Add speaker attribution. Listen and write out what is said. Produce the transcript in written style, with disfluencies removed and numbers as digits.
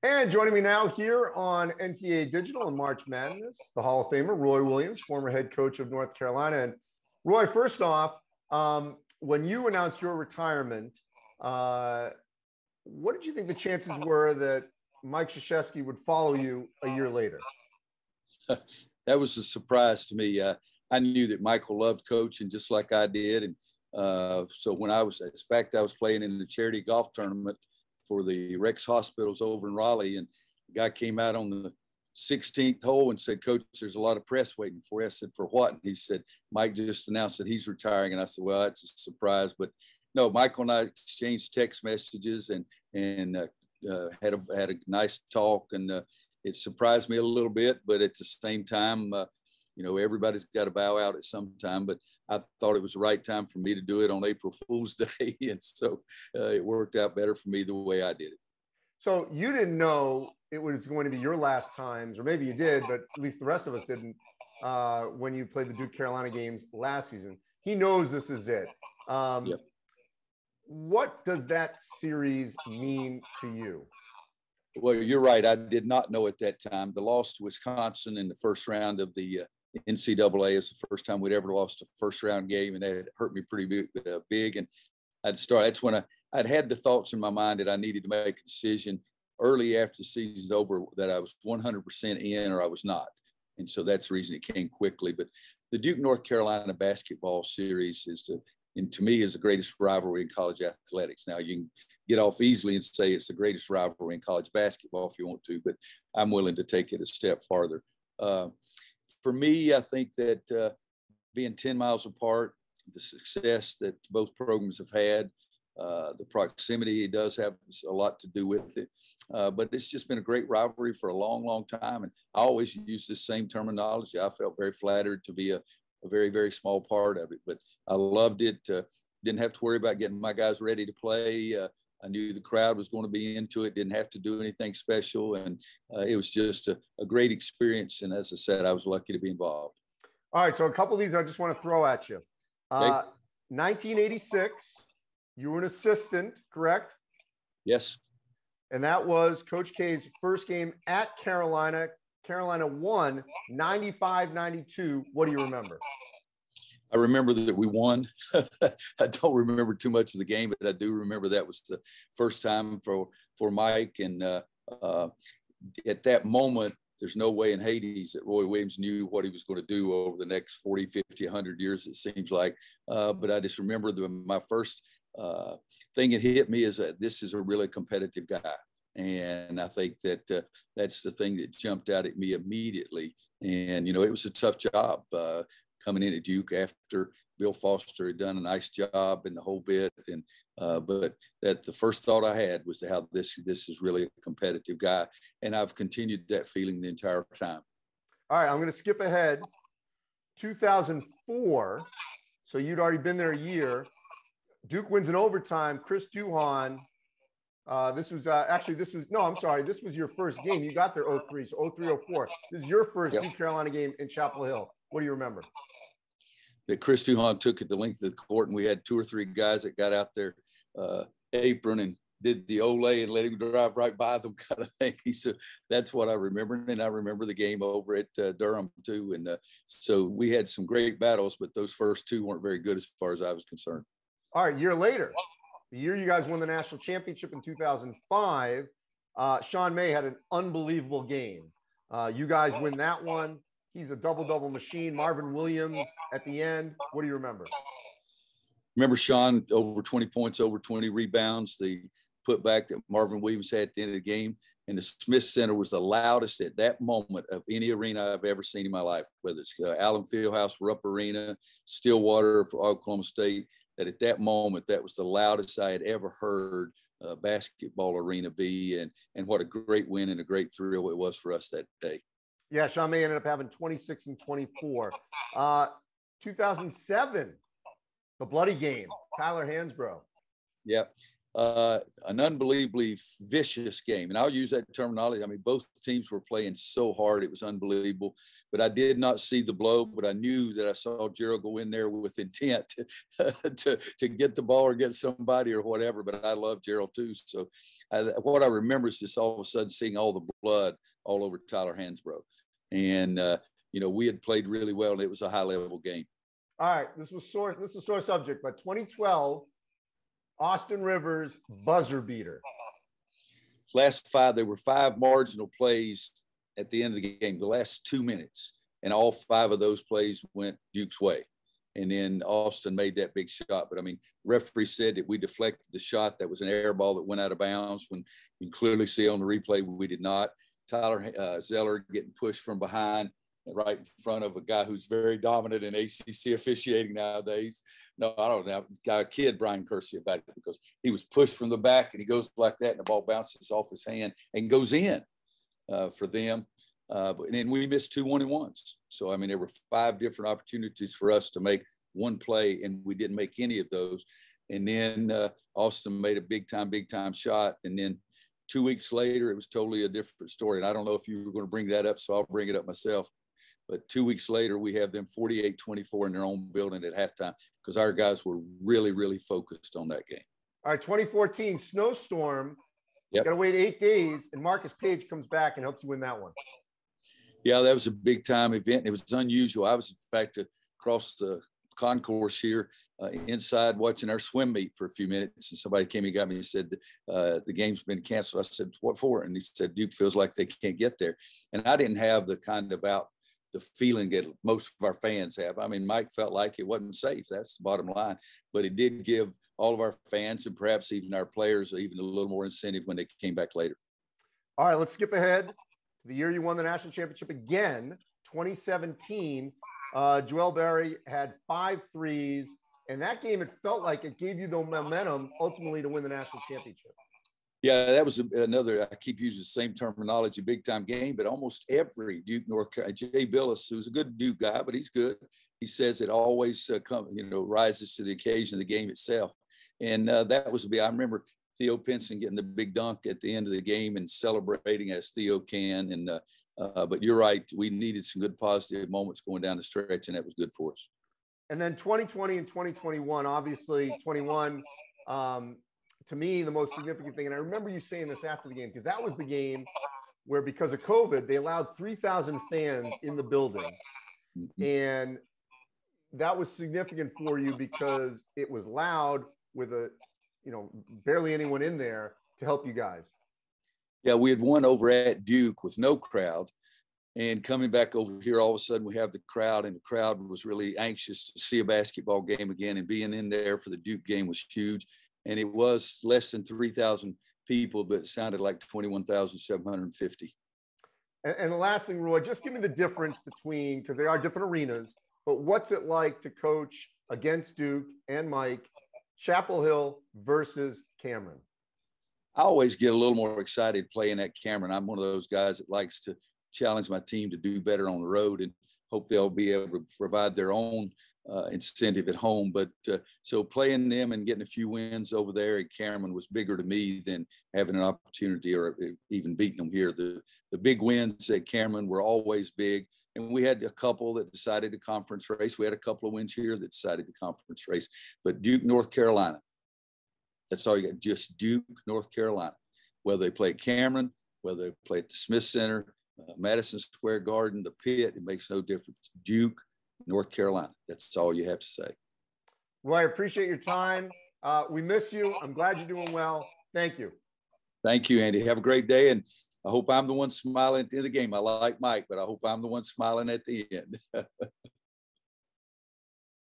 Speaker 1: And joining me now here on NCAA Digital and March Madness, the Hall of Famer, Roy Williams, former head coach of North Carolina. And Roy, first off, when you announced your retirement, what did you think the chances were that Mike Krzyzewski would follow you a year later?
Speaker 2: That was a surprise to me. I knew that Michael loved coaching just like I did. And so when I was playing in the charity golf tournament for the Rex Hospitals over in Raleigh, and the guy came out on the 16th hole and said, "Coach, there's a lot of press waiting for you." I said, "For what?" And he said, "Mike just announced that he's retiring." And I said, "Well, that's a surprise." But no, Michael and I exchanged text messages and had a nice talk, and it surprised me a little bit, but at the same time, everybody's got to bow out at some time, but I thought it was the right time for me to do it on April Fool's Day. And so it worked out better for me the way I did it.
Speaker 1: So you didn't know it was going to be your last times, or maybe you did, but at least the rest of us didn't, when you played the Duke Carolina games last season. He knows this is it.
Speaker 2: Yep.
Speaker 1: What does that series mean to you?
Speaker 2: Well, you're right. I did not know at that time. The loss to Wisconsin in the first round of the NCAA is the first time we'd ever lost a first round game, and that hurt me pretty big. And that's when I'd had the thoughts in my mind that I needed to make a decision early after the season's over that I was 100% in or I was not. And so that's the reason it came quickly. But the Duke North Carolina basketball series to me is the greatest rivalry in college athletics. Now, you can get off easily and say it's the greatest rivalry in college basketball if you want to, but I'm willing to take it a step farther. For me, I think that being 10 miles apart, the success that both programs have had, the proximity does have a lot to do with it. But it's just been a great rivalry for a long, long time. And I always use the same terminology. I felt very flattered to be a very, very small part of it, but I loved it. Didn't have to worry about getting my guys ready to play. I knew the crowd was going to be into it. Didn't have to do anything special. And it was just a great experience. And as I said, I was lucky to be involved.
Speaker 1: All right. So a couple of these I just want to throw at you. 1986, you were an assistant, correct?
Speaker 2: Yes.
Speaker 1: And that was Coach K's first game at Carolina. Carolina won 95-92. What do you remember?
Speaker 2: I remember that we won. I don't remember too much of the game, but I do remember that was the first time for Mike. And at that moment, there's no way in Hades that Roy Williams knew what he was going to do over the next 40, 50, 100 years, it seems like. But I just remember my first thing that hit me is that this is a really competitive guy. And I think that that's the thing that jumped out at me immediately. And, it was a tough job coming in at Duke after Bill Foster had done a nice job and the whole bit. And but that the first thought I had was how this is really a competitive guy. And I've continued that feeling the entire time.
Speaker 1: All right, I'm going to skip ahead. 2004. So you'd already been there a year. Duke wins in overtime. Chris Duhon. This was your first game. You got there 03, so 03-04. This is your first Duke Carolina game in Chapel Hill. What do you remember?
Speaker 2: That Chris Duhon took it the length of the court, and we had 2 or 3 guys that got out there apron and did the Olay and let him drive right by them kind of thing. So that's what I remember. And I remember the game over at Durham too. And so we had some great battles, but those first 2 weren't very good as far as I was concerned.
Speaker 1: All right, year later. The year you guys won the national championship in 2005, Sean May had an unbelievable game. You guys win that one. He's a double-double machine. Marvin Williams at the end. What do you remember?
Speaker 2: Remember Sean, over 20 points, over 20 rebounds, the putback that Marvin Williams had at the end of the game. And the Smith Center was the loudest at that moment of any arena I've ever seen in my life, whether it's Allen Fieldhouse, Rupp Arena, Stillwater for Oklahoma State. That at that moment, that was the loudest I had ever heard a basketball arena be. And what a great win and a great thrill it was for us that day.
Speaker 1: Yeah, Sean May ended up having 26 and 24. 2007, the bloody game, Tyler Hansbrough.
Speaker 2: Yeah. An unbelievably vicious game. And I'll use that terminology. I mean, both teams were playing so hard. It was unbelievable. But I did not see the blow, but I knew that I saw Gerald go in there with intent to get the ball or get somebody or whatever. But I love Gerald too. So what I remember is just all of a sudden seeing all the blood all over Tyler Hansbrough. And, we had played really well, and it was a high-level game.
Speaker 1: All right, this is a sore subject, but 2012, Austin Rivers buzzer beater.
Speaker 2: Last five, there were 5 marginal plays at the end of the game, the last 2 minutes, and all 5 of those plays went Duke's way. And then Austin made that big shot. But I mean, referee said that we deflected the shot. That was an air ball that went out of bounds, when you can clearly see on the replay we did not. Tyler Zeller getting pushed from behind right in front of a guy who's very dominant in ACC officiating nowadays. No, I don't know. Got a kid, Brian Kersey, about it, because he was pushed from the back and he goes like that and the ball bounces off his hand and goes in for them. But then we missed 2 1-and-1s. So, I mean, there were 5 different opportunities for us to make one play, and we didn't make any of those. And then Austin made a big time shot. And then 2 weeks later, it was totally a different story. And I don't know if you were going to bring that up, so I'll bring it up myself. But 2 weeks later, we have them 48-24 in their own building at halftime, because our guys were really, really focused on that game.
Speaker 1: All right, 2014 snowstorm.
Speaker 2: Yep.
Speaker 1: Got to wait 8 days, and Marcus Page comes back and helps you win that one.
Speaker 2: Yeah, that was a big time event. It was unusual. I was, in fact, across the concourse here inside watching our swim meet for a few minutes, and somebody came and got me and said, the game's been canceled. I said, what for? And he said, Duke feels like they can't get there. And I didn't have the kind of the feeling that most of our fans have. I mean, Mike felt like it wasn't safe. That's the bottom line. But it did give all of our fans, and perhaps even our players, even a little more incentive when they came back later.
Speaker 1: All right, let's skip ahead to the year you won the national championship again, 2017. Joel Berry had 5 threes. And that game, it felt like it gave you the momentum ultimately to win the national championship.
Speaker 2: Yeah, that was another, I keep using the same terminology, big time game, but almost every Duke, North Carolina, Jay Billis, who's a good Duke guy, but he's good. He says it always rises to the occasion of the game itself. And that was I remember Theo Pinson getting the big dunk at the end of the game and celebrating as Theo can. And but you're right, we needed some good positive moments going down the stretch, and that was good for us.
Speaker 1: And then 2020 and 2021, obviously 21, to me, the most significant thing, and I remember you saying this after the game, because that was the game where, because of COVID, they allowed 3,000 fans in the building. Mm-hmm. And that was significant for you because it was loud with barely anyone in there to help you guys.
Speaker 2: Yeah, we had won over at Duke with no crowd. And coming back over here, all of a sudden we have the crowd, and the crowd was really anxious to see a basketball game again, and being in there for the Duke game was huge. And it was less than 3,000 people, but it sounded like 21,750.
Speaker 1: And the last thing, Roy, just give me the difference between, because they are different arenas, but what's it like to coach against Duke and Mike, Chapel Hill versus Cameron?
Speaker 2: I always get a little more excited playing at Cameron. I'm one of those guys that likes to challenge my team to do better on the road, and hope they'll be able to provide their own incentive at home. But so playing them and getting a few wins over there at Cameron was bigger to me than having an opportunity or even beating them here. The big wins at Cameron were always big. And we had a couple that decided the conference race. We had a couple of wins here that decided the conference race. But Duke, North Carolina, that's all you got, just Duke, North Carolina. Whether they play at Cameron, whether they play at the Smith Center, Madison Square Garden, the Pit, it makes no difference. Duke, North Carolina. That's all you have to say.
Speaker 1: Roy, I appreciate your time. We miss you. I'm glad you're doing well. Thank you.
Speaker 2: Thank you, Andy. Have a great day. And I hope I'm the one smiling at the end of the game. I like Mike, but I hope I'm the one smiling at the end.